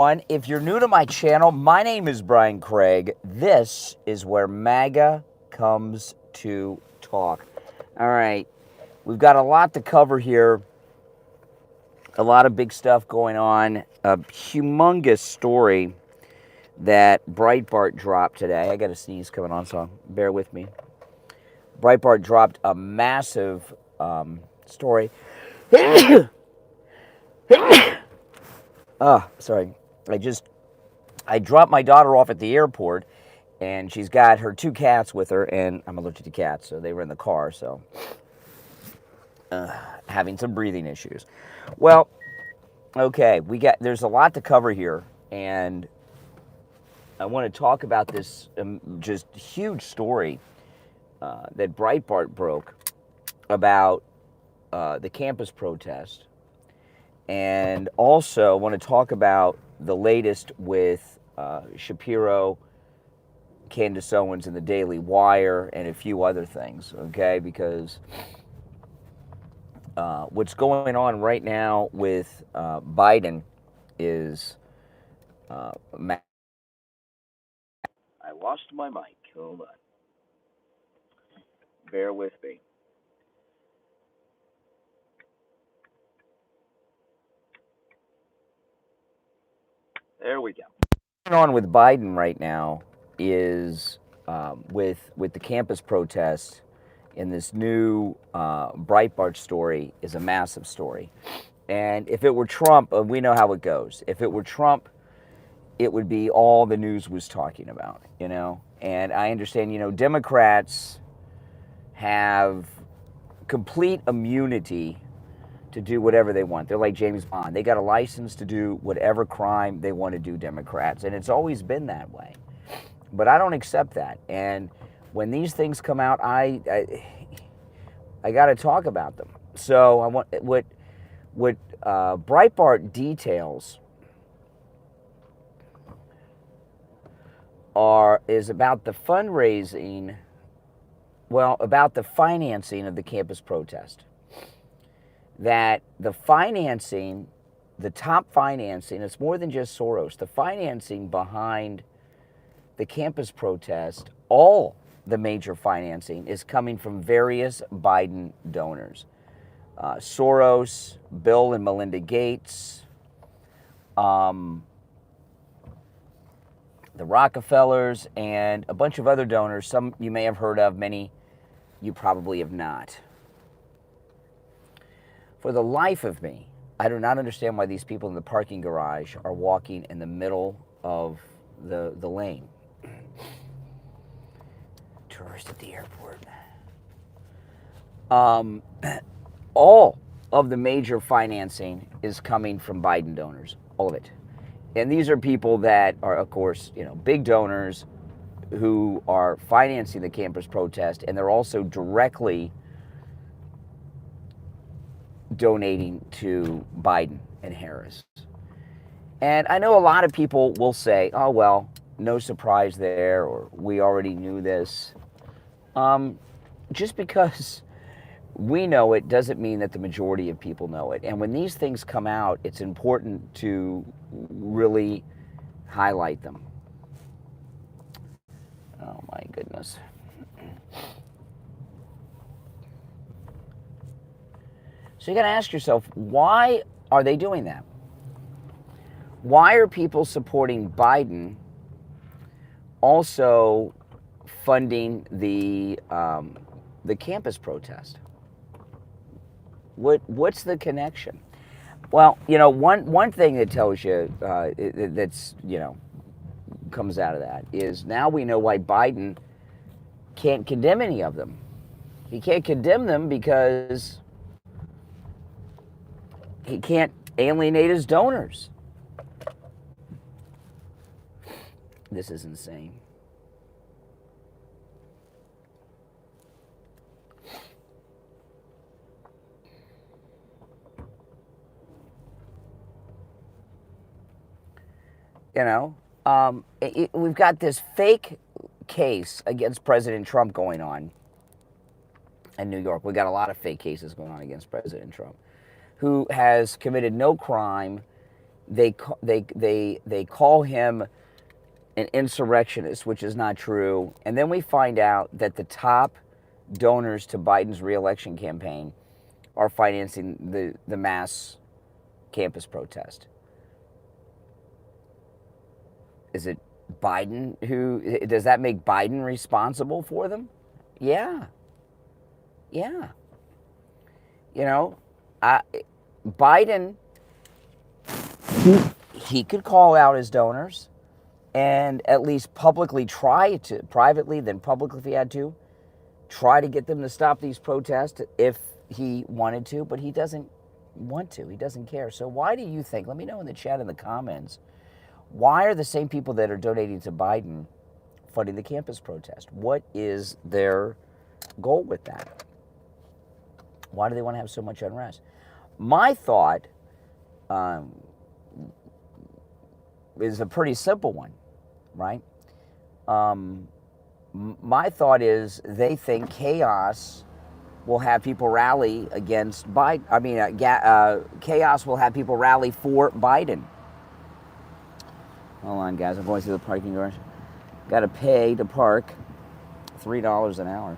If you're new to my channel, my name is Brian Craig. This is where MAGA comes to talk. All right, we've got a lot to cover here. A lot of big stuff going on. A humongous story that Breitbart dropped today. I got a sneeze coming on, so bear with me. Breitbart dropped a massive story. Sorry. I dropped my daughter off at the airport, and she's got her 2 cats with her, and I'm allergic to cats, so they were in the car, so having some breathing issues. Well, okay, there's a lot to cover here, and I want to talk about this just huge story that Breitbart broke about the campus protest. And also want to talk about the latest with Shapiro, Candace Owens, and the Daily Wire, and a few other things, okay? Because what's going on right now with Biden is... I lost my mic. Hold on. Bear with me. There we go. What's going on with Biden right now is with the campus protests and this new Breitbart story is a massive story. And if it were Trump, we know how it goes. If it were Trump, it would be all the news was talking about, you know? And I understand, you know, Democrats have complete immunity to do whatever they want. They're like James Bond. They got a license to do whatever crime they want to do, Democrats. And it's always been that way. But I don't accept that. And when these things come out, I got to talk about them. So I want what Breitbart details is about the fundraising, about the financing of the campus protest. That the financing, the top financing, it's more than just Soros, the financing behind the campus protest, all the major financing is coming from various Biden donors. Soros, Bill and Melinda Gates, the Rockefellers, and a bunch of other donors. Some you may have heard of, many you probably have not. For the life of me, I do not understand why these people in the parking garage are walking in the middle of the lane. Tourist at the airport. All of the major financing is coming from Biden donors, all of it. And these are people that are, of course, you know, big donors who are financing the campus protest, and they're also directly donating to Biden and Harris. And I know a lot of people will say, oh, well, no surprise there, or we already knew this. Just because we know it doesn't mean that the majority of people know it. And when these things come out, it's important to really highlight them. Oh, my goodness. So you got to ask yourself, why are they doing that? Why are people supporting Biden also funding the campus protest? What's the connection? Well, you know, one thing that tells you that's, you know, comes out of that is now we know why Biden can't condemn any of them. He can't condemn them because he can't alienate his donors. This is insane. You know, we've got this fake case against President Trump going on in New York. We've got a lot of fake cases going on against President Trump, who has committed no crime, they call him an insurrectionist, which is not true. And then we find out that the top donors to Biden's reelection campaign are financing the mass campus protest. Is it Biden does that make Biden responsible for them? Yeah. Yeah. You know, Biden, he could call out his donors and at least publicly try to, privately, then publicly if he had to, try to get them to stop these protests if he wanted to, but he doesn't want to. He doesn't care. So why do you think, let me know in the chat in the comments, why are the same people that are donating to Biden funding the campus protest? What is their goal with that? Why do they want to have so much unrest? My thought is a pretty simple one, right? My thought is they think chaos will have people rally against Biden. I mean, chaos will have people rally for Biden. Hold on, guys. I'm going through the parking garage. Got to pay to park. $3 an hour.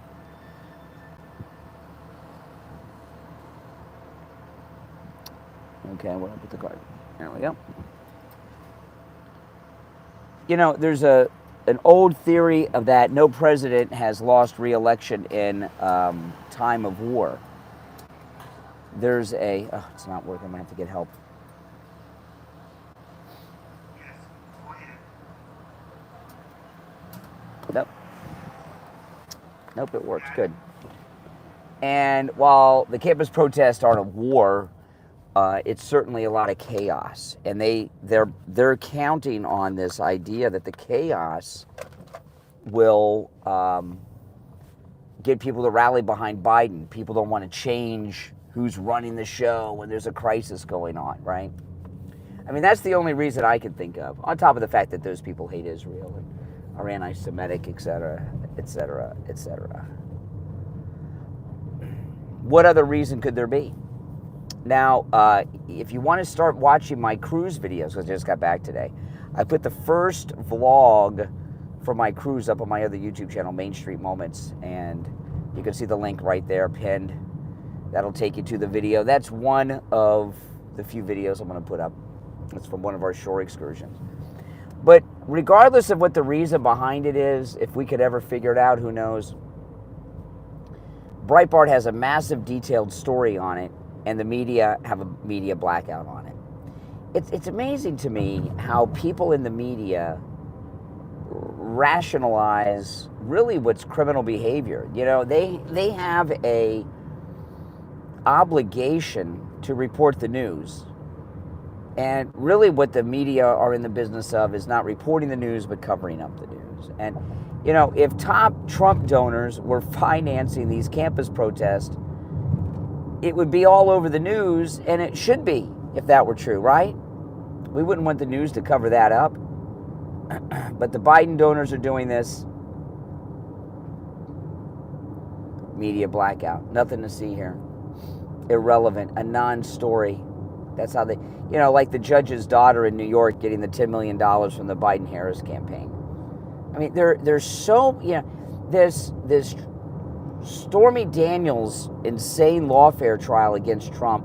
Okay, what up with the card? There we go. You know, there's an old theory of that no president has lost re-election in time of war. There's a, oh, it's not working. I'm going to have to get help. Nope. Nope, it works. Good. And while the campus protests aren't a war, it's certainly a lot of chaos. And they're counting on this idea that the chaos will get people to rally behind Biden. People don't want to change who's running the show when there's a crisis going on, right? I mean, that's the only reason I can think of, on top of the fact that those people hate Israel and are anti-Semitic, et cetera, et cetera, et cetera. What other reason could there be? Now, if you want to start watching my cruise videos, because I just got back today, I put the first vlog for my cruise up on my other YouTube channel, Main Street Moments, and you can see the link right there pinned. That'll take you to the video. That's one of the few videos I'm going to put up. It's from one of our shore excursions. But regardless of what the reason behind it is, if we could ever figure it out, who knows? Breitbart has a massive detailed story on it, and the media have a media blackout on it. It's amazing to me how people in the media rationalize really what's criminal behavior. You know, they have a obligation to report the news. And really what the media are in the business of is not reporting the news, but covering up the news. And, you know, if top Trump donors were financing these campus protests, it would be all over the news, and it should be, if that were true, right? We wouldn't want the news to cover that up. But the Biden donors are doing this. Media blackout. Nothing to see here. Irrelevant. A non-story. That's how they, you know, like the judge's daughter in New York getting the $10 million from the Biden-Harris campaign. I mean, there's so, you know, this Stormy Daniels' insane lawfare trial against Trump,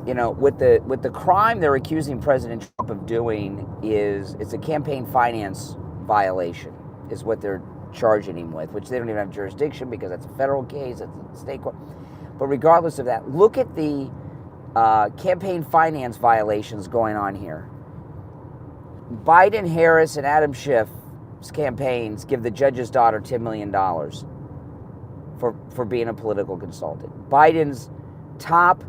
you know, with the crime they're accusing President Trump of doing it's a campaign finance violation, is what they're charging him with, which they don't even have jurisdiction because that's a federal case, it's a state court. But regardless of that, look at the campaign finance violations going on here. Biden, Harris, and Adam Schiff's campaigns give the judge's daughter $10 million for being a political consultant. Biden's top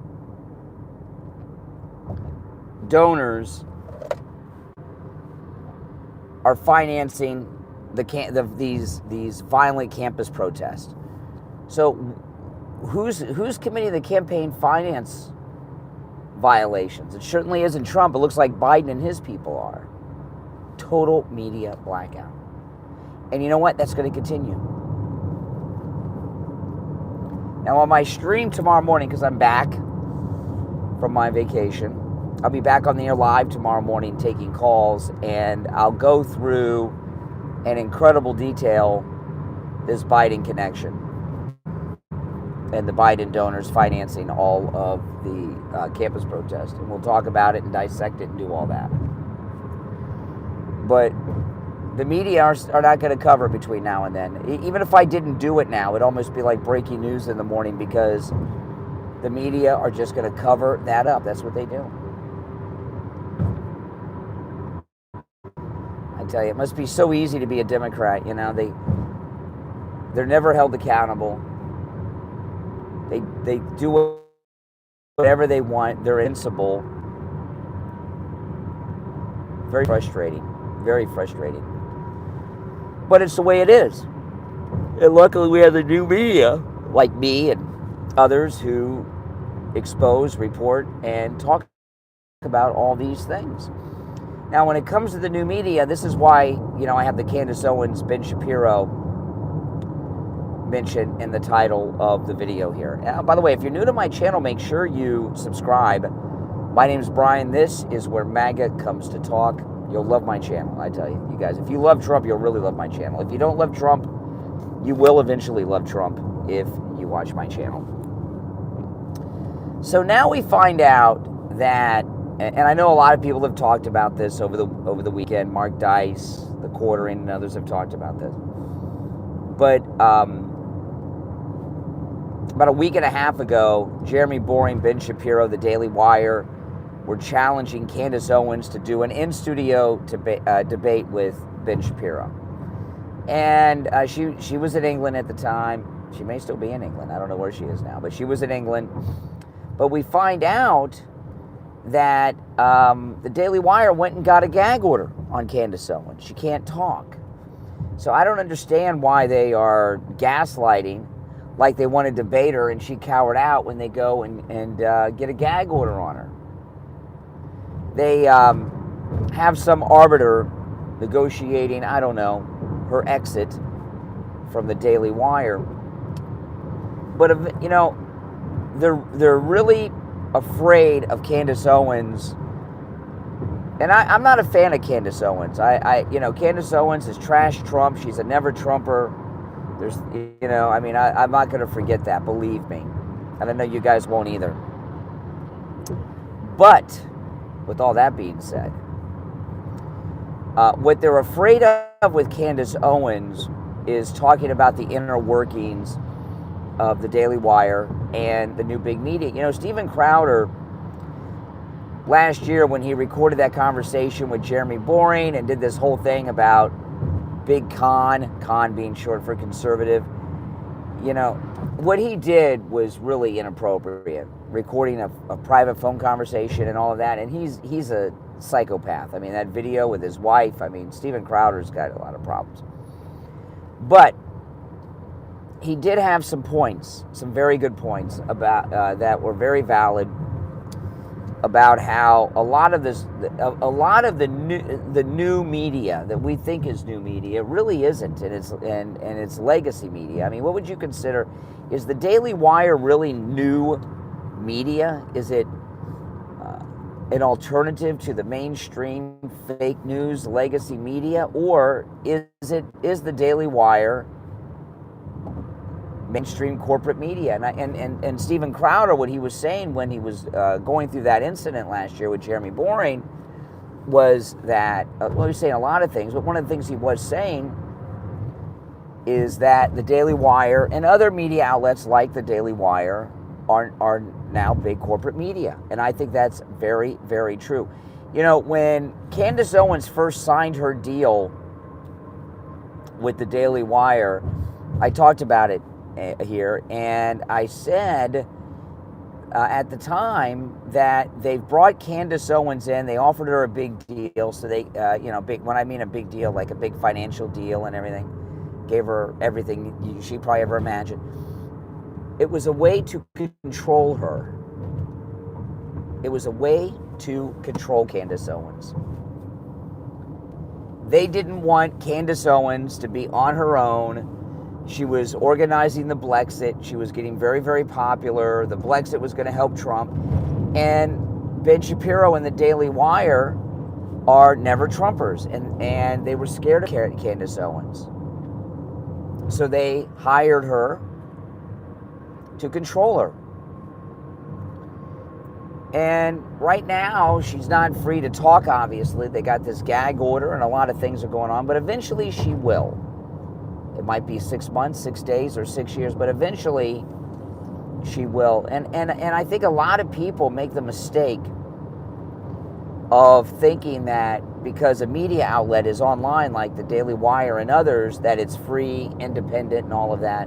donors are financing these violent campus protests. So who's committing the campaign finance violations? It certainly isn't Trump. It looks like Biden and his people are. Total media blackout. And you know what? That's going to continue. Now on my stream tomorrow morning, because I'm back from my vacation, I'll be back on the air live tomorrow morning taking calls, and I'll go through in incredible detail this Biden connection and the Biden donors financing all of the campus protest. And we'll talk about it and dissect it and do all that. But the media are not going to cover between now and then. Even if I didn't do it now, it'd almost be like breaking news in the morning, because the media are just going to cover that up. That's what they do. I tell you, it must be so easy to be a Democrat. You know, they're never held accountable. They do whatever they want. They're invincible. Very frustrating. Very frustrating. But it's the way it is. And luckily we have the new media, like me and others, who expose, report, and talk about all these things. Now, when it comes to the new media, this is why, I have the Candace Owens, Ben Shapiro mention in the title of the video here. Now, by the way, if you're new to my channel, make sure you subscribe. My name is Brian. This is where MAGA comes to talk. You'll love my channel, I tell you. You guys, if you love Trump, you'll really love my channel. If you don't love Trump, you will eventually love Trump if you watch my channel. So now we find out that, and I know a lot of people have talked about this over the weekend. Mark Dice, the Quartering, and others have talked about this. But about a week and a half ago, Jeremy Boring, Ben Shapiro, The Daily Wire were challenging Candace Owens to do an in-studio debate with Ben Shapiro. And she was in England at the time. She may still be in England. I don't know where she is now, but she was in England. But we find out that the Daily Wire went and got a gag order on Candace Owens. She can't talk. So I don't understand why they are gaslighting like they want to debate her and she cowered out when they go and get a gag order on her. They have some arbiter negotiating, I don't know, her exit from the Daily Wire. But, they're really afraid of Candace Owens. And I'm not a fan of Candace Owens. Candace Owens has trashed Trump. She's a never Trumper. I'm not going to forget that, believe me. And I know you guys won't either. But with all that being said, what they're afraid of with Candace Owens is talking about the inner workings of the Daily Wire and the new big media. Steven Crowder, last year when he recorded that conversation with Jeremy Boring and did this whole thing about Big Con being short for conservative, what he did was really inappropriate, recording a private phone conversation and all of that. And he's a psychopath. That video with his wife, Steven Crowder's got a lot of problems. But he did have some points, some very good points about that were very valid, about how a lot of the new media that we think is new media really isn't, and it's legacy media. What would you consider? Is the Daily Wire really new media? Is it an alternative to the mainstream fake news legacy media, or is the Daily Wire mainstream corporate media? And Steven Crowder, what he was saying when he was going through that incident last year with Jeremy Boring was that, he was saying a lot of things, but one of the things he was saying is that the Daily Wire and other media outlets like the Daily Wire are now big corporate media. And I think that's very, very true. When Candace Owens first signed her deal with the Daily Wire, I talked about it here, and I said at the time that they've brought Candace Owens in. They offered her a big deal, so they, big. When I mean a big deal, like a big financial deal and everything, gave her everything she probably ever imagined. It was a way to control her. It was a way to control Candace Owens. They didn't want Candace Owens to be on her own. She was organizing the Blexit. She was getting very, very popular. The Blexit was going to help Trump. And Ben Shapiro and the Daily Wire are never Trumpers, and they were scared of Candace Owens. So they hired her to control her. And right now, she's not free to talk, obviously. They got this gag order and a lot of things are going on, but eventually she will. It might be 6 months, 6 days, or 6 years, but eventually she will. And I think a lot of people make the mistake of thinking that because a media outlet is online, like the Daily Wire and others, that it's free, independent, and all of that.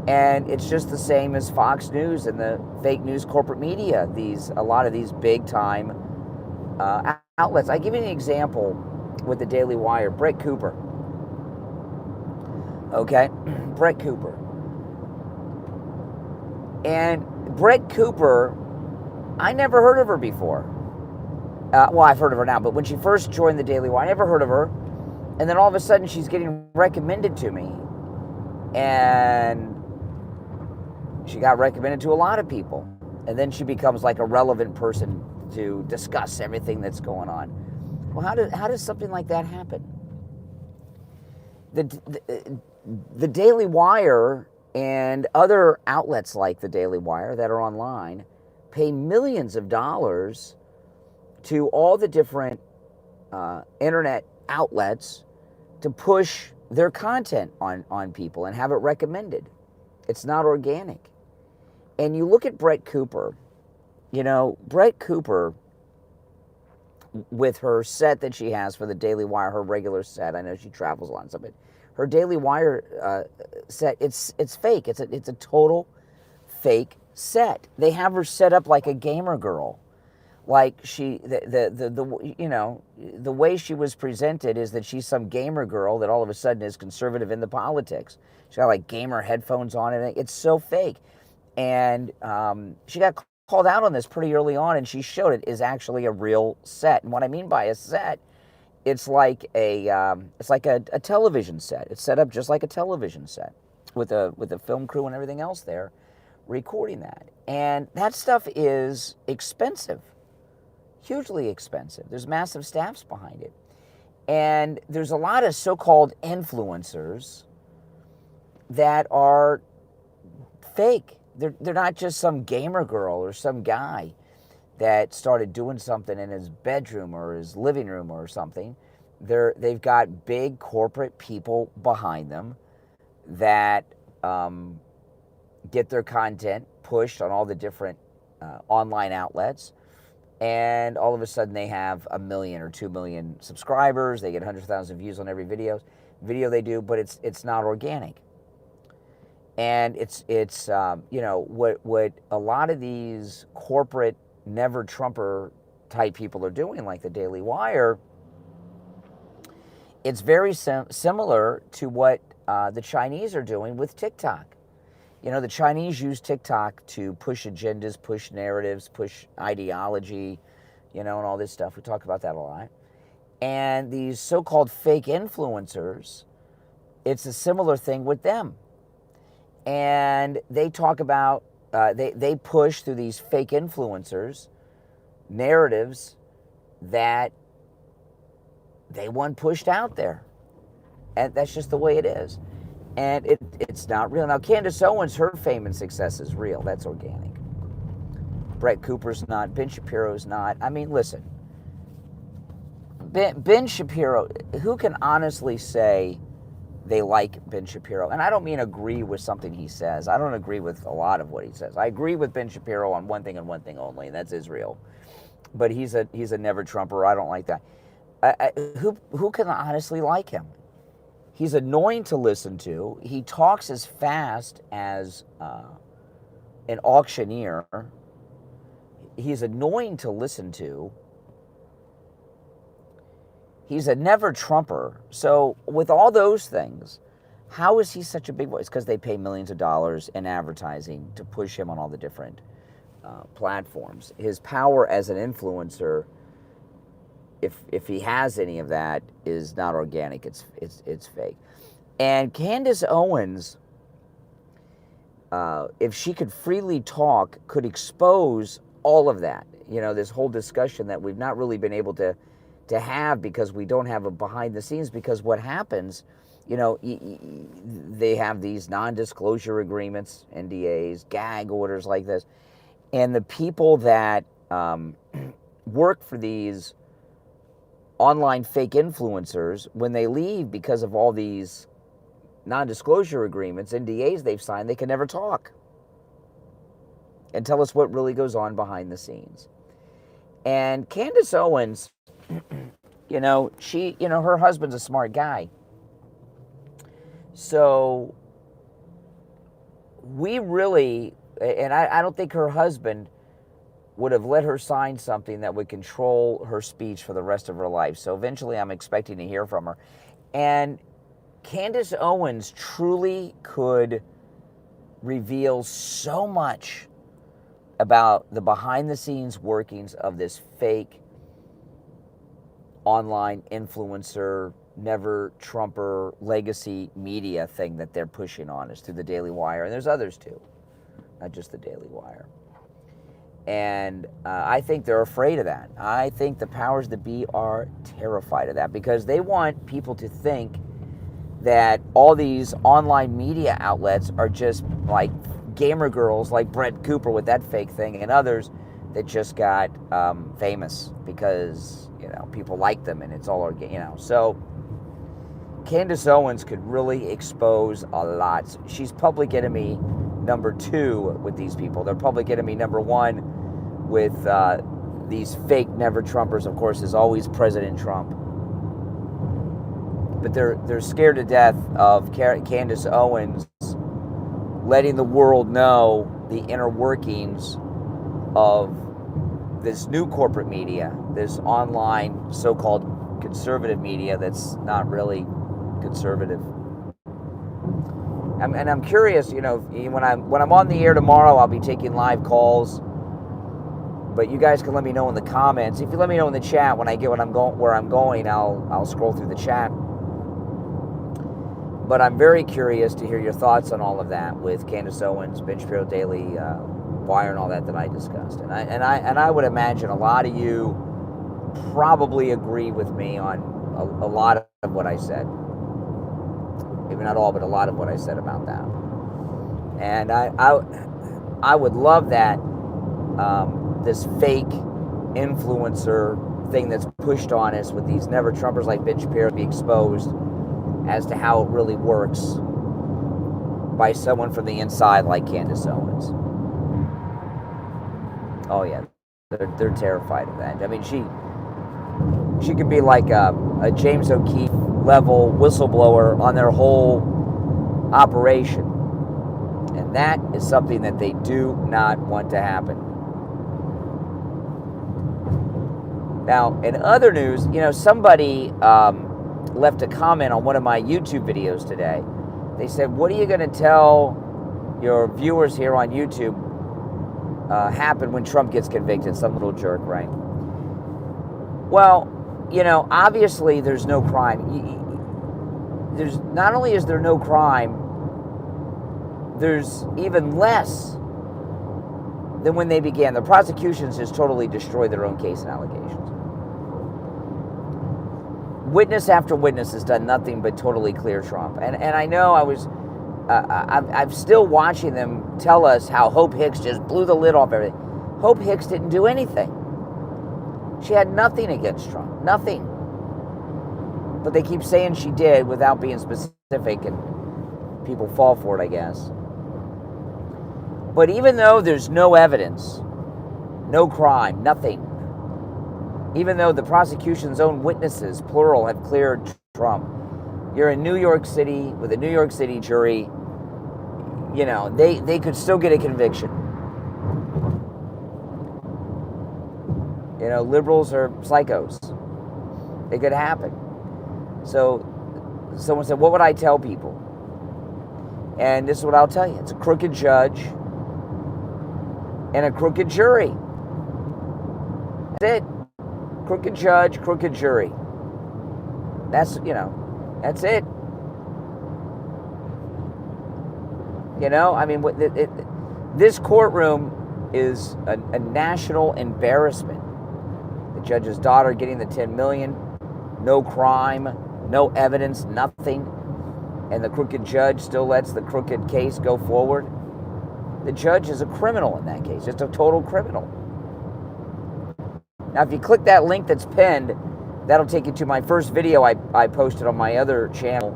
And it's just the same as Fox News and the fake news corporate media. A lot of these big time outlets. I give you an example with the Daily Wire. Brett Cooper. Okay, Brett Cooper. And Brett Cooper, I never heard of her before. Well, I've heard of her now, but when she first joined the Daily Wire, I never heard of her. And then all of a sudden, she's getting recommended to me. And she got recommended to a lot of people. And then she becomes like a relevant person to discuss everything that's going on. Well, how does something like that happen? The Daily Wire and other outlets like the Daily Wire that are online pay millions of dollars to all the different internet outlets to push their content on people and have it recommended. It's not organic. And you look at Brett Cooper, Brett Cooper, with her set that she has for the Daily Wire, her regular set, I know she travels a lot and stuff, but her Daily Wire set, it's fake. It's a total fake set. They have her set up like a gamer girl. Like the way she was presented is that she's some gamer girl that all of a sudden is conservative in the politics. She's got like gamer headphones on and it's so fake. And she got called out on this pretty early on, and she showed it is actually a real set. And what I mean by a set, it's like a television set. It's set up just like a television set with a film crew and everything else there recording that. And that stuff is expensive, hugely expensive. There's massive staffs behind it. And there's a lot of so-called influencers that are fake. They're not just some gamer girl or some guy that started doing something in his bedroom or his living room or something. They've got big corporate people behind them that get their content pushed on all the different online outlets, and all of a sudden they have 1 million or 2 million subscribers. They get 100,000 views on every video they do, but it's not organic. And it's what a lot of these corporate never Trumper type people are doing, like the Daily Wire. It's very similar to what the Chinese are doing with TikTok. The Chinese use TikTok to push agendas, push narratives, push ideology, and all this stuff. We talk about that a lot. And these so-called fake influencers, it's a similar thing with them. And they talk about, they push through these fake influencers narratives that they want pushed out there. And that's just the way it is. And it's not real. Now, Candace Owens, her fame and success is real. That's organic. Brett Cooper's not. Ben Shapiro's not. I mean, listen. Ben Shapiro, who can honestly say they like Ben Shapiro? And I don't mean agree with something he says. I don't agree with a lot of what he says. I agree with Ben Shapiro on one thing and one thing only, and that's Israel. But he's a never Trumper. I don't like that. Who can honestly like him? He's annoying to listen to. He talks as fast as an auctioneer. He's annoying to listen to. He's a never Trumper. So with all those things, how is he such a big voice? Because they pay millions of dollars in advertising to push him on all the different platforms. His power as an influencer, if he has any of that, is not organic. It's fake. And Candace Owens, if she could freely talk, could expose all of that, this whole discussion that we've not really been able to have because we don't have a behind the scenes, because what happens, they have these non-disclosure agreements, NDAs, gag orders like this, and the people that work for these online fake influencers, when they leave because of all these non-disclosure agreements, NDAs they've signed, they can never talk and tell us what really goes on behind the scenes. And Candace Owens, her husband's a smart guy. So we really, and I don't think her husband would have let her sign something that would control her speech for the rest of her life. So eventually I'm expecting to hear from her. And Candace Owens truly could reveal so much about the behind-the-scenes workings of this fake online influencer, never Trumper legacy media thing that they're pushing on us through the Daily Wire. And there's others too, not just the Daily Wire. And I think they're afraid of that. I think the powers that be are terrified of that, because they want people to think that all these online media outlets are just like gamer girls like Brett Cooper with that fake thing, and others that just got famous because people like them and it's all So Candace Owens could really expose a lot. She's public enemy number 2 with these people. They're public enemy number 1 with these fake never Trumpers, of course, is always President Trump. But they're scared to death of Candace Owens letting the world know the inner workings of this new corporate media, this online so-called conservative media that's not really conservative. And I'm curious, when I'm on the air tomorrow, I'll be taking live calls. But you guys can let me know in the comments. If you let me know in the chat when I get where I'm going, I'll scroll through the chat. But I'm very curious to hear your thoughts on all of that with Candace Owens, Ben Shapiro Daily Wire, and all that I discussed. And I would imagine a lot of you probably agree with me on a lot of what I said. Maybe not all, but a lot of what I said about that. And I would love that this fake influencer thing that's pushed on us with these never Trumpers like Ben Shapiro be exposed as to how it really works by someone from the inside like Candace Owens. Oh yeah, they're terrified of that. I mean, she could be like a James O'Keefe level whistleblower on their whole operation. And that is something that they do not want to happen. Now, in other news, somebody left a comment on one of my YouTube videos today. They said, what are you going to tell your viewers here on YouTube happen when Trump gets convicted? Some little jerk, right? Well, obviously there's no crime. There's not only is there no crime, there's even less than when they began. The prosecutions just totally destroyed their own case and allegations. Witness after witness has done nothing but totally clear Trump. And I know I'm still watching them tell us how Hope Hicks just blew the lid off everything. Hope Hicks didn't do anything. She had nothing against Trump. Nothing. But they keep saying she did without being specific, and people fall for it, I guess. But even though there's no evidence, no crime, nothing, even though the prosecution's own witnesses, plural, have cleared Trump, you're in New York City with a New York City jury, they could still get a conviction. Liberals are psychos. It could happen. So someone said, what would I tell people? And this is what I'll tell you. It's a crooked judge and a crooked jury. That's it. Crooked judge, crooked jury. That's it. I mean, this courtroom is a national embarrassment. The judge's daughter getting the $10 million, no crime, no evidence, nothing, and the crooked judge still lets the crooked case go forward. The judge is a criminal in that case, just a total criminal. Now, if you click that link that's pinned, that'll take you to my first video I posted on my other channel.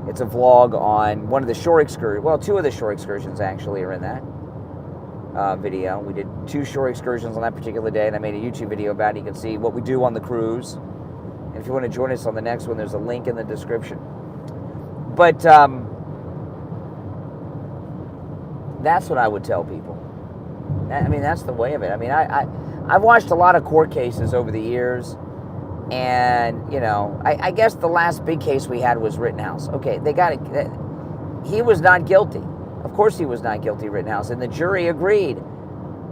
It's a vlog on one of the shore excursions. Well, two of the shore excursions actually are in that video. We did 2 shore excursions on that particular day, and I made a YouTube video about it. You can see what we do on the cruise. And if you want to join us on the next one, there's a link in the description. But that's what I would tell people. I mean, that's the way of it. I mean, I've watched a lot of court cases over the years, and, you know, I guess the last big case we had was Rittenhouse. Okay, they got it. He was not guilty. Of course he was not guilty, Rittenhouse, and the jury agreed.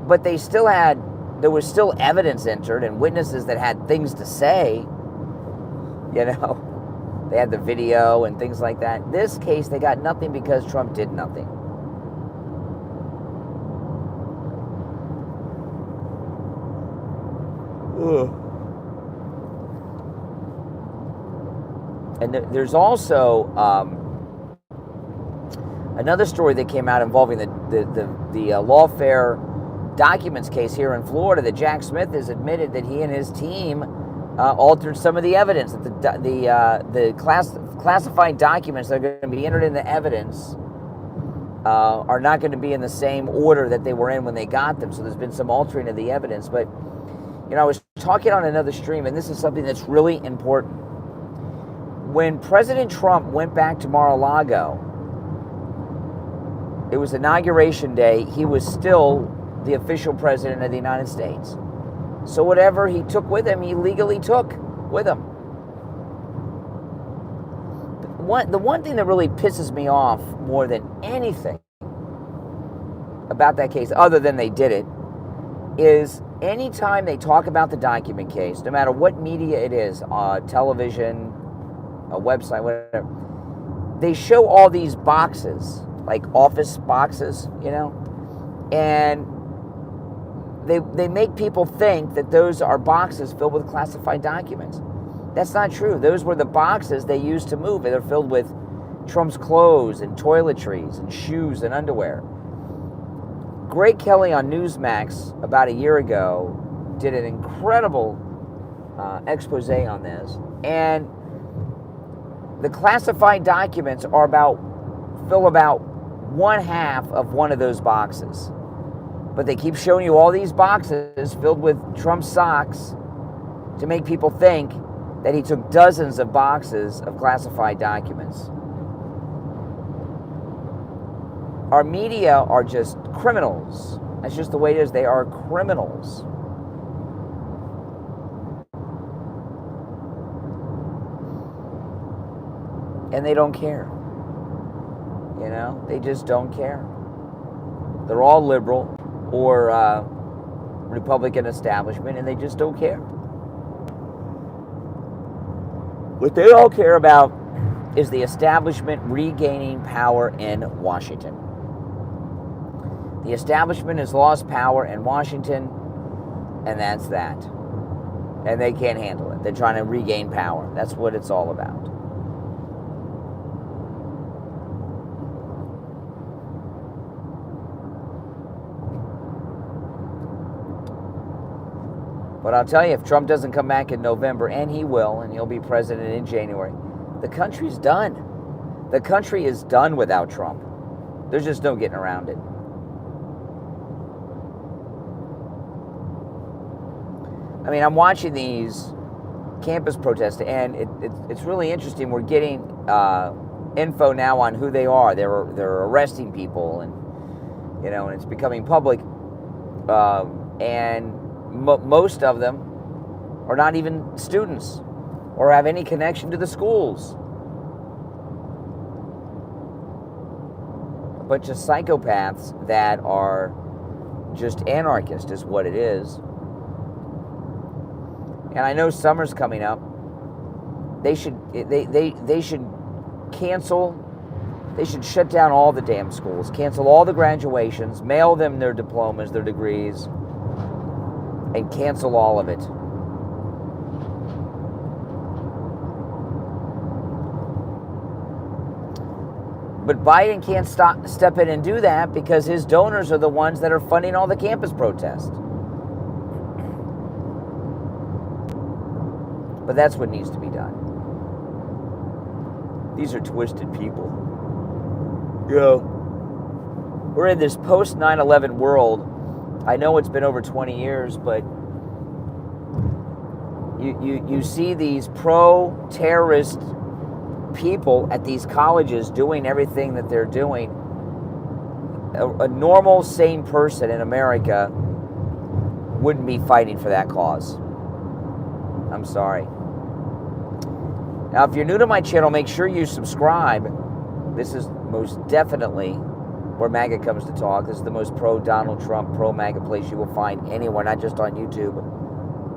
But they still had, there was still evidence entered and witnesses that had things to say. You know, they had the video and things like that. This case, they got nothing because Trump did nothing. Ugh. And there's also another story that came out involving the lawfare documents case here in Florida, that Jack Smith has admitted that he and his team altered some of the evidence, that the classified documents that are going to be entered into evidence are not going to be in the same order that they were in when they got them. So there's been some altering of the evidence. But, you know, I was talking on another stream, and this is something that's really important. When President Trump went back to Mar-a-Lago, it was Inauguration Day. He was still the official president of the United States. So whatever he took with him, he legally took with him. The one thing that really pisses me off more than anything about that case, other than they did it, is anytime they talk about the document case, no matter what media it is, television, a website, whatever, they show all these boxes, like office boxes, you know, and they make people think that those are boxes filled with classified documents. That's not true. Those were the boxes they used to move. They're filled with Trump's clothes and toiletries and shoes and underwear. Greg Kelly on Newsmax about a year ago did an incredible expose on this, and the classified documents are fill about 1/2 of one of those boxes. But they keep showing you all these boxes filled with Trump's socks to make people think that he took dozens of boxes of classified documents. Our media are just criminals. That's just the way it is. They are criminals. And they don't care. You know, they just don't care. They're all liberal or Republican establishment, and they just don't care. What they all care about is the establishment regaining power in Washington. The establishment has lost power in Washington, and that's that. And they can't handle it. They're trying to regain power. That's what it's all about. But I'll tell you, if Trump doesn't come back in November, and he will, and he'll be president in January, the country's done. The country is done without Trump. There's just no getting around it. I mean, I'm watching these campus protests, and it's really interesting. We're getting info now on who they are. They're arresting people, and you know, and it's becoming public. And most of them are not even students or have any connection to the schools. A bunch of psychopaths that are just anarchists is what it is. And I know summer's coming up. They should cancel They should shut down all the damn schools, cancel all the graduations, mail them their diplomas, their degrees, and cancel all of it. But Biden can't step in and do that because his donors are the ones that are funding all the campus protests. But that's what needs to be done. These are twisted people. We're in this post 9/11 world. I know it's been over 20 years, but you see these pro-terrorist people at these colleges doing everything that they're doing. A normal, sane person in America wouldn't be fighting for that cause. I'm sorry. Now, if you're new to my channel, make sure you subscribe. This is most definitely where MAGA comes to talk. This is the most pro-Donald Trump, pro-MAGA place you will find anywhere, not just on YouTube,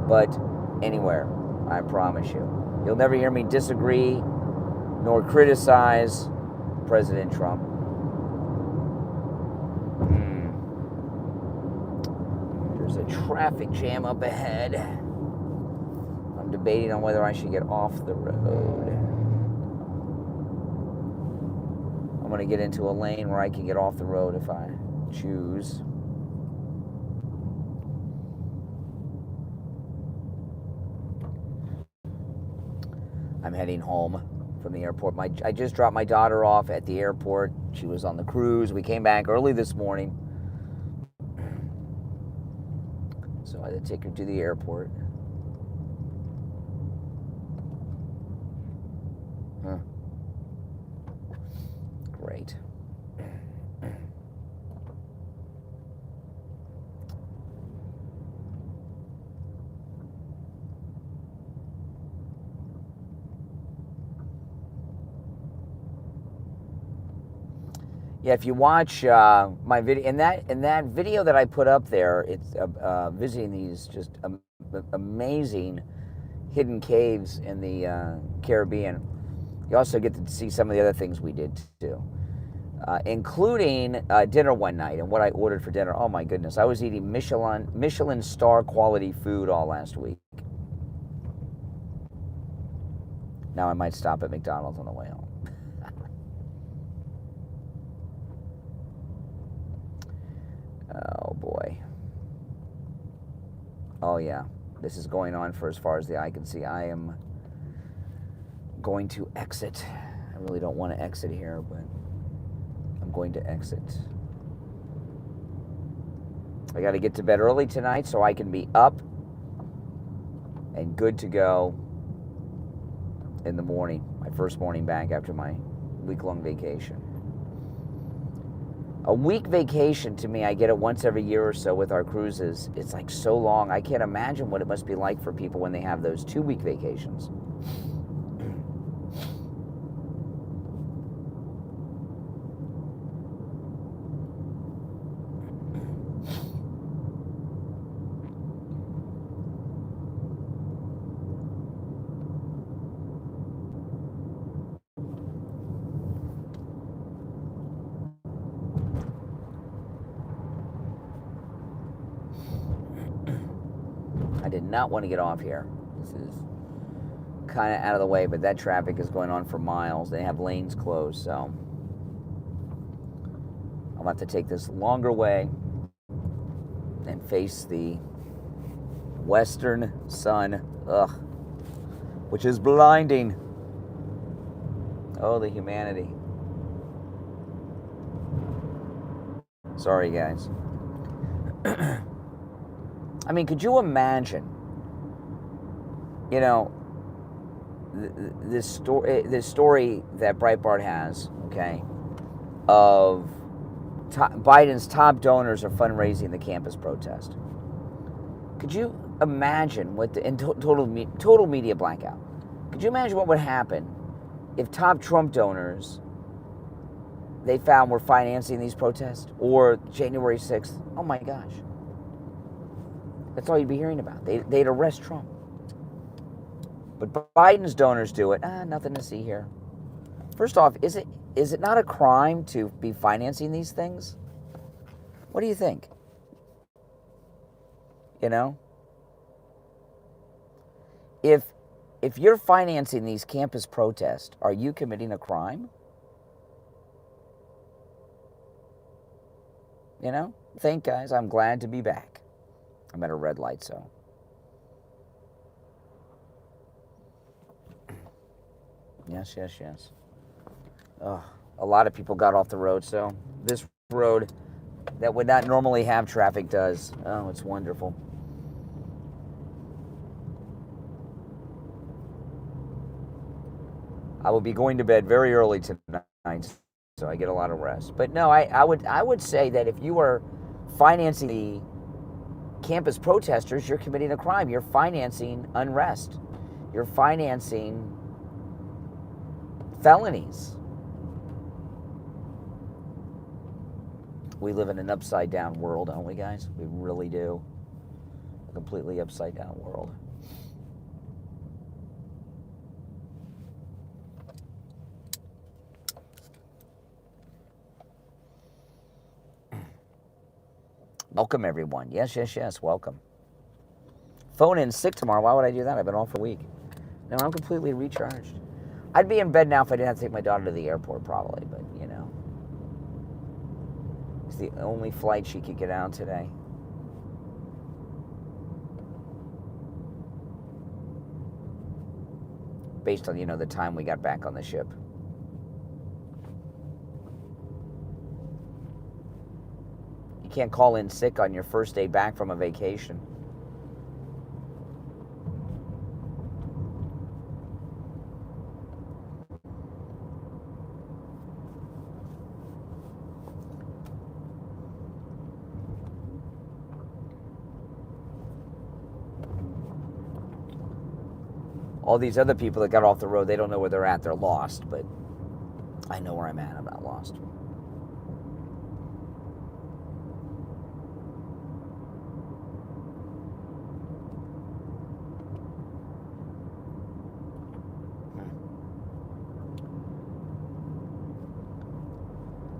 but anywhere, I promise you. You'll never hear me disagree nor criticize President Trump. There's a traffic jam up ahead. I'm debating on whether I should get off the road. I'm going to get into a lane where I can get off the road if I choose. I'm heading home from the airport. I just dropped my daughter off at the airport. She was on the cruise. We came back early this morning. So I had to take her to the airport. Great. Yeah, if you watch my video, in that video that I put up there, it's visiting these just amazing hidden caves in the Caribbean. You also get to see some of the other things we did too, including dinner one night and what I ordered for dinner. Oh my goodness, I was eating Michelin star quality food all last week. Now I might stop at McDonald's on the way home. Oh boy. Oh yeah, this is going on for as far as the eye can see. I am going to exit. I really don't want to exit here, but I'm going to exit. I got to get to bed early tonight so I can be up and good to go in the morning. My first morning back after my week-long vacation. A week vacation, to me, I get it once every year or so with our cruises. It's like so long. I can't imagine what it must be like for people when they have those 2-week vacations. I did not want to get off here. This is kind of out of the way, but that traffic is going on for miles. They have lanes closed, so I'll have to take this longer way and face the western sun, which is blinding. Oh, the humanity. Sorry, guys. I mean, could you imagine, you know, this story that Breitbart has, okay, of Biden's top donors are fundraising the campus protest. Could you imagine what total media blackout? Could you imagine what would happen if top Trump donors they found were financing these protests or January 6th? Oh my gosh. That's all you'd be hearing about. They'd arrest Trump. But Biden's donors do it. Nothing to see here. First off, is is it not a crime to be financing these things? What do you think? You know? If you're financing these campus protests, are you committing a crime? You know? Think, guys, I'm glad to be back. I'm at a red light, so. Yes. Oh, a lot of people got off the road, so this road that would not normally have traffic does. Oh, it's wonderful. I will be going to bed very early tonight, so I get a lot of rest. But no, I would say that if you are financing the campus protesters, you're committing a crime. You're financing unrest. You're financing felonies. We live in an upside down world, don't we, guys? We really do. A completely upside down world. Welcome, everyone. Yes, welcome. Phone in sick tomorrow. Why would I do that? I've been off for a week. No, I'm completely recharged. I'd be in bed now if I didn't have to take my daughter to the airport, probably, but, you know. It's the only flight she could get out today. Based on, you know, the time we got back on the ship. You can't call in sick on your first day back from a vacation. All these other people that got off the road, they don't know where they're at. They're lost, but I know where I'm at. I'm not lost.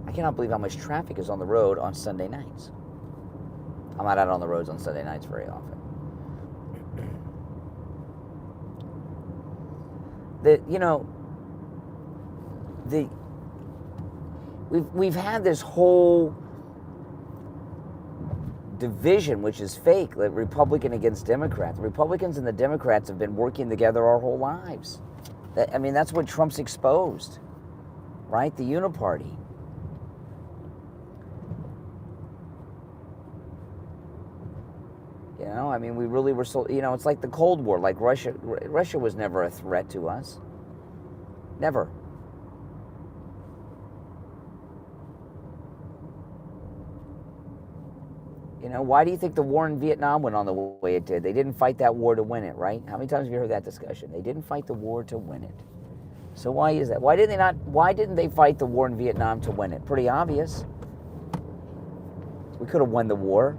I cannot believe how much traffic is on the road on Sunday nights. I'm not out on the roads on Sunday nights very often. We've had this whole division, which is fake, the Republican against Democrat. The Republicans and the Democrats have been working together our whole lives. That's what Trump's exposed, right? The Uniparty. We really were so, it's like the Cold War, like Russia was never a threat to us. Never. Why do you think the war in Vietnam went on the way it did? They didn't fight that war to win it, right? How many times have you heard that discussion? They didn't fight the war to win it. So why is that? Why didn't they fight the war in Vietnam to win it? Pretty obvious. We could have won the war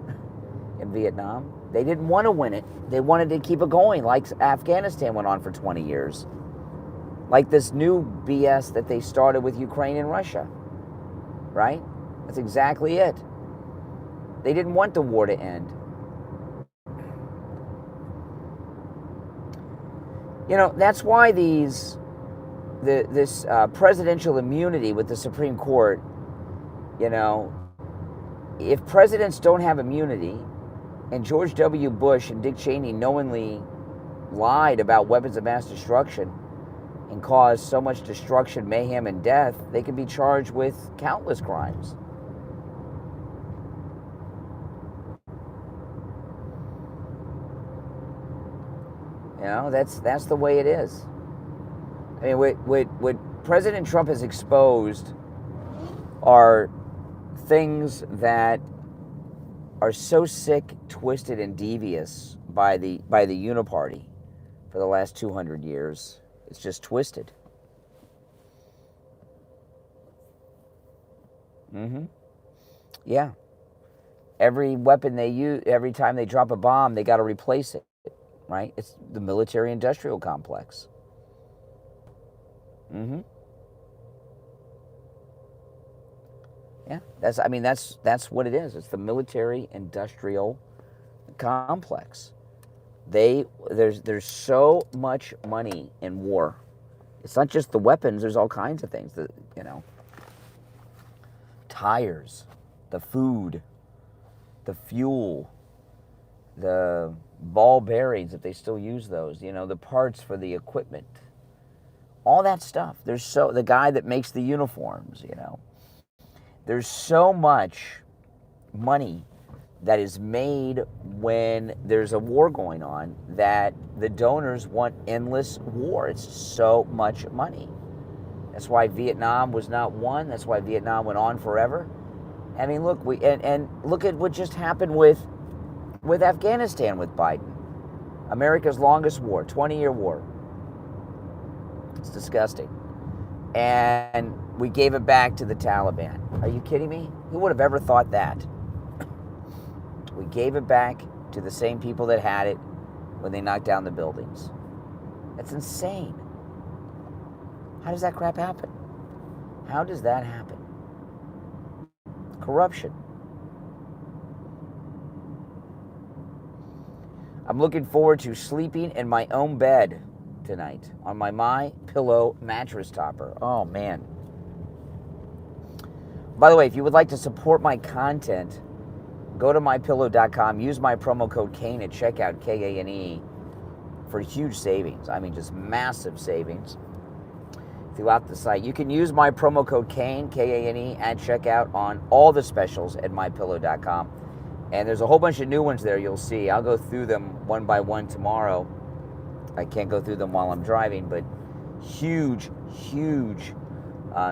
in Vietnam. They didn't want to win it. They wanted to keep it going, like Afghanistan went on for 20 years. Like this new BS that they started with Ukraine and Russia. Right? That's exactly it. They didn't want the war to end. That's why this presidential immunity with the Supreme Court, if presidents don't have immunity, and George W. Bush and Dick Cheney knowingly lied about weapons of mass destruction and caused so much destruction, mayhem, and death, they can be charged with countless crimes. That's the way it is. What President Trump has exposed are things that are so sick, twisted, and devious by the Uniparty for the last 200 years. It's just twisted. Yeah. Every weapon they use, every time they drop a bomb, they got to replace it, right? It's the military-industrial complex. Yeah, that's what it is. It's the military-industrial complex. There's so much money in war. It's not just the weapons. There's all kinds of things that tires, the food, the fuel, the ball bearings if they still use those. The parts for the equipment, all that stuff. The guy that makes the uniforms. There's so much money that is made when there's a war going on that the donors want endless war. It's so much money. That's why Vietnam was not won. That's why Vietnam went on forever. I mean, look, and look at what just happened with Afghanistan with Biden. America's longest war, 20-year war. It's disgusting. And we gave it back to the Taliban. Are you kidding me? Who would have ever thought that? We gave it back to the same people that had it when they knocked down the buildings. That's insane. How does that crap happen? How does that happen? Corruption. I'm looking forward to sleeping in my own bed tonight on my MyPillow mattress topper. Oh, man. By the way, if you would like to support my content, go to mypillow.com. Use my promo code Kane at checkout, Kane, for huge savings. I mean, just massive savings throughout the site. You can use my promo code Kane, Kane, at checkout on all the specials at mypillow.com. And there's a whole bunch of new ones there you'll see. I'll go through them one by one tomorrow. I can't go through them while I'm driving, but huge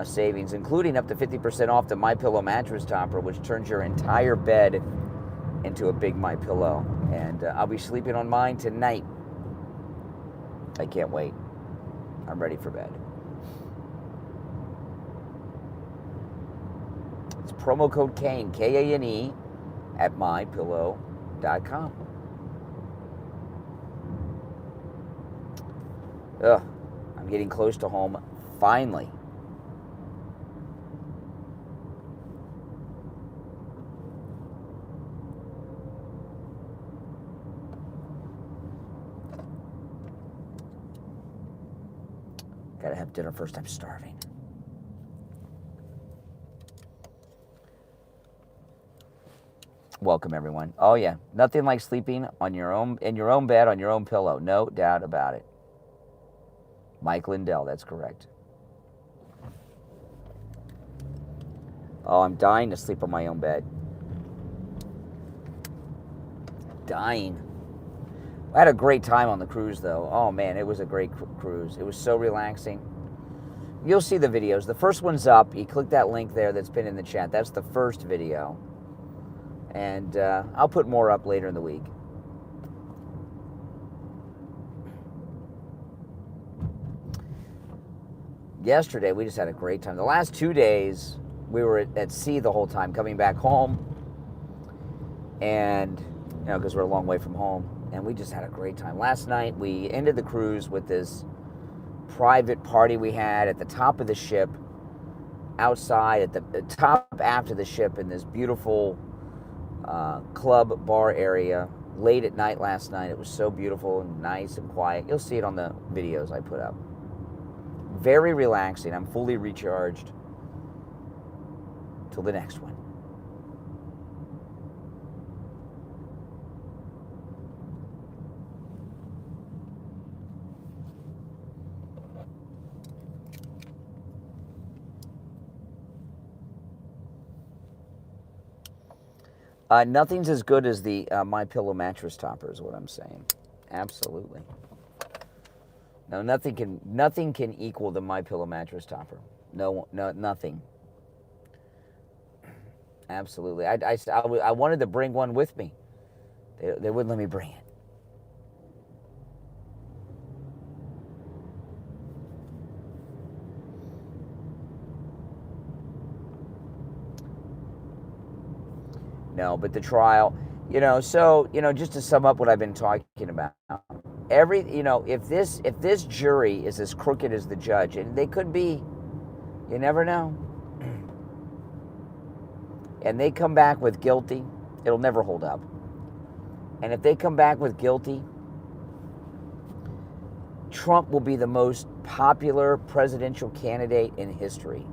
savings, including up to 50% off the MyPillow mattress topper, which turns your entire bed into a big MyPillow. And I'll be sleeping on mine tonight. I can't wait. I'm ready for bed. It's promo code Kane, Kane, at mypillow.com. I'm getting close to home, finally. Gotta have dinner first, I'm starving. Welcome, everyone. Oh, yeah. Nothing like sleeping in your own bed, on your own pillow. No doubt about it. Mike Lindell, that's correct. Oh, I'm dying to sleep on my own bed. Dying. I had a great time on the cruise, though. Oh, man, it was a great cruise. It was so relaxing. You'll see the videos. The first one's up. You click that link there that's been in the chat. That's the first video. And I'll put more up later in the week. Yesterday, we just had a great time. The last 2 days, we were at sea the whole time, coming back home. And, because we're a long way from home. And we just had a great time. Last night, we ended the cruise with this private party we had at the top of the ship, outside, at the top after the ship, in this beautiful club bar area late at night last night. It was so beautiful and nice and quiet. You'll see it on the videos I put up. Very relaxing. I'm fully recharged till the next one. Nothing's as good as the MyPillow mattress topper is what I'm saying. Absolutely. No, nothing can equal the MyPillow mattress topper. No, nothing. Absolutely. I wanted to bring one with me. They wouldn't let me bring it. No, but the trial, so, just to sum up what I've been talking about, if this jury is as crooked as the judge, and they could be, you never know. and they come back with guilty, it'll never hold up. And if they come back with guilty, Trump will be the most popular presidential candidate in history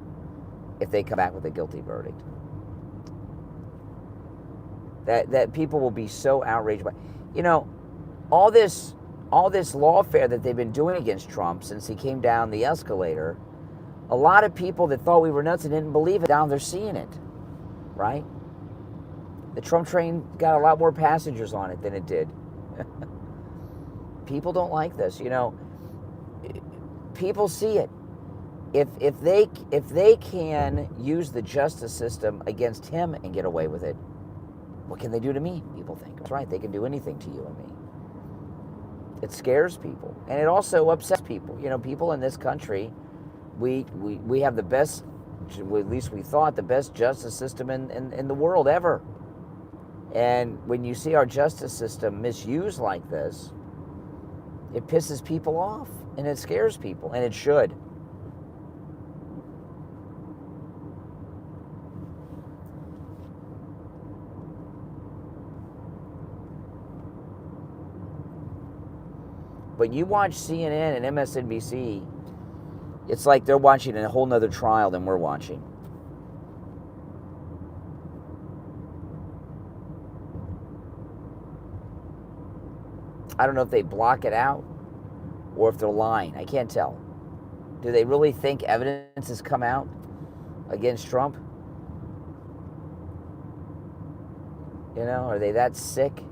if they come back with a guilty verdict. That people will be so outraged by. All this lawfare that they've been doing against Trump since he came down the escalator, a lot of people that thought we were nuts and didn't believe it, now they're seeing it, right? The Trump train got a lot more passengers on it than it did. People don't like this, People see it. If they can use the justice system against him and get away with it, what can they do to me? People think. That's right, they can do anything to you and me. It scares people, and it also upsets people. People in this country, we have the best, at least we thought, the best justice system in the world ever. And when you see our justice system misused like this, it pisses people off, and it scares people, and it should. But you watch CNN and MSNBC, it's like they're watching a whole nother trial than we're watching. I don't know if they block it out or if they're lying. I can't tell. Do they really think evidence has come out against Trump? Are they that sick,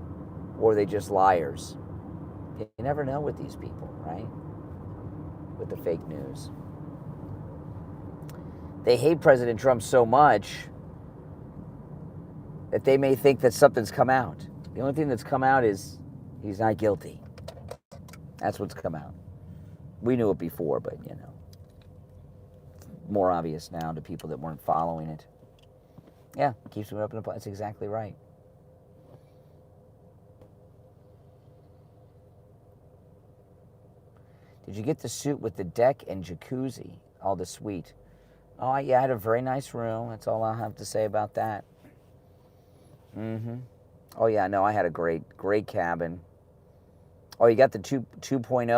or are they just liars? You never know with these people, right? With the fake news. They hate President Trump so much that they may think that something's come out. The only thing that's come out is he's not guilty. That's what's come out. We knew it before, but, more obvious now to people that weren't following it. Yeah, keeps me up in the place. That's exactly right. Did you get the suite with the deck and jacuzzi? Oh, the suite. Oh, yeah, I had a very nice room. That's all I'll have to say about that. Oh, yeah, no, I had a great cabin. Oh, you got the 2.0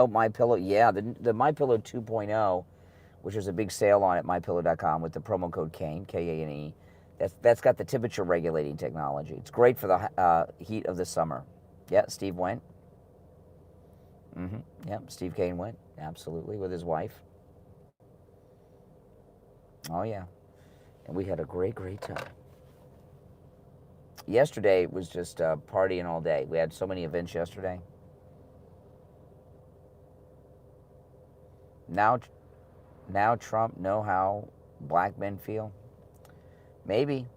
MyPillow? Yeah, the MyPillow 2.0, which was a big sale on at MyPillow.com with the promo code Kane, K-A-N-E. That's got the temperature regulating technology. It's great for the heat of the summer. Yeah, Steve went. Yeah, Steve Kane went, absolutely, with his wife. Oh, yeah. And we had a great time. Yesterday was just partying all day. We had so many events yesterday. Now Trump know how black men feel? Maybe.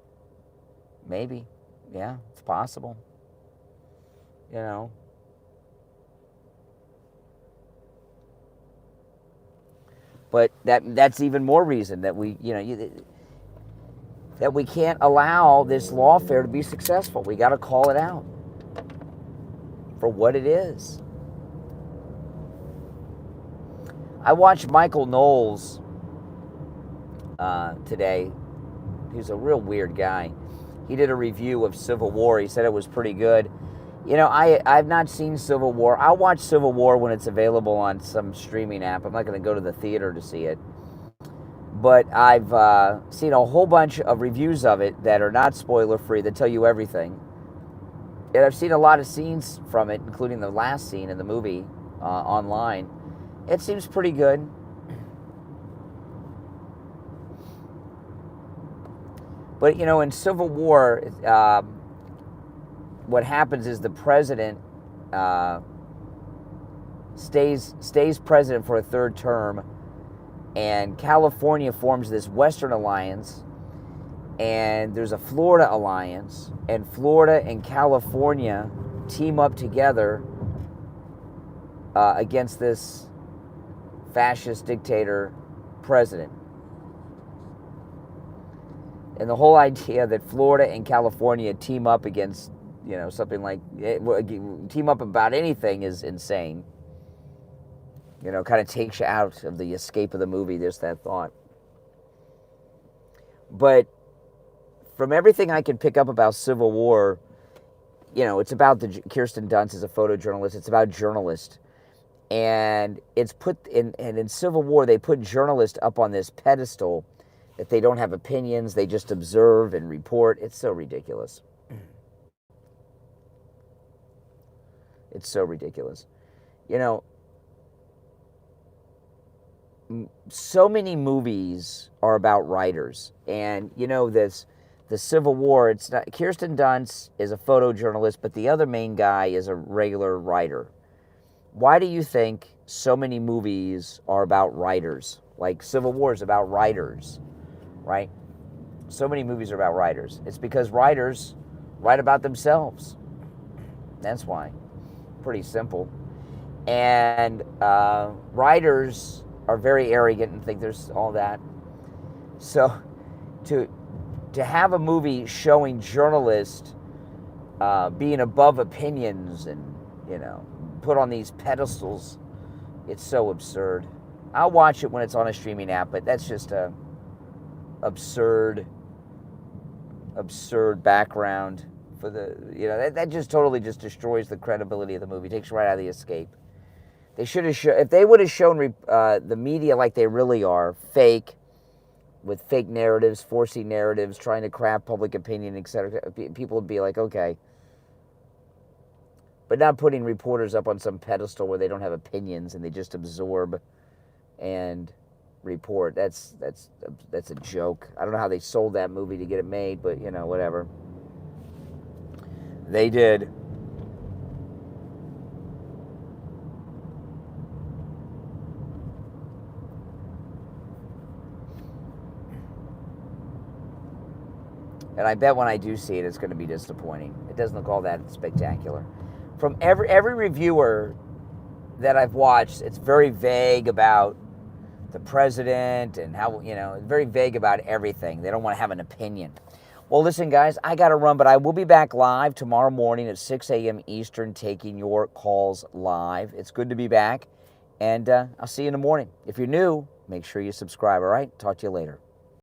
Yeah, it's possible. But that's even more reason that we, that we can't allow this lawfare to be successful. We got to call it out for what it is. I watched Michael Knowles today. He's a real weird guy. He did a review of Civil War. He said it was pretty good. I've not seen Civil War. I'll watch Civil War when it's available on some streaming app. I'm not going to go to the theater to see it. But I've seen a whole bunch of reviews of it that are not spoiler-free, that tell you everything. And I've seen a lot of scenes from it, including the last scene in the movie online. It seems pretty good. But, in Civil War, what happens is the president stays president for a third term, and California forms this Western alliance, and there's a Florida alliance, and Florida and California team up together against this fascist dictator president. And the whole idea that Florida and California team up against, something like, team up about anything is insane. Kind of takes you out of the escape of the movie, just that thought. But from everything I can pick up about Civil War, it's about Kirsten Dunst is a photojournalist. It's about journalists. And it's put in, and in Civil War, they put journalists up on this pedestal that they don't have opinions. They just observe and report. It's so ridiculous. It's so ridiculous. So many movies are about writers. And, the Civil War, it's not, Kirsten Dunst is a photojournalist, but the other main guy is a regular writer. Why do you think so many movies are about writers? Like Civil War is about writers, right? So many movies are about writers. It's because writers write about themselves. That's why. Pretty simple. And writers are very arrogant and think there's all that. So to have a movie showing journalists being above opinions and, put on these pedestals, it's so absurd. I'll watch it when it's on a streaming app, but that's just a absurd background for the, that just totally just destroys the credibility of the movie. Takes right out of the escape. They should have if they would have shown the media like they really are, fake, with fake narratives, forcing narratives, trying to craft public opinion, etc. People would be like, okay. But not putting reporters up on some pedestal where they don't have opinions and they just absorb and report. That's a joke. I don't know how they sold that movie to get it made, but whatever. They did. And I bet when I do see it, it's going to be disappointing. It doesn't look all that spectacular. From every reviewer that I've watched, it's very vague about the president and how, very vague about everything. They don't want to have an opinion. Well, listen, guys, I got to run, but I will be back live tomorrow morning at 6 a.m. Eastern, taking your calls live. It's good to be back, and I'll see you in the morning. If you're new, make sure you subscribe, all right? Talk to you later.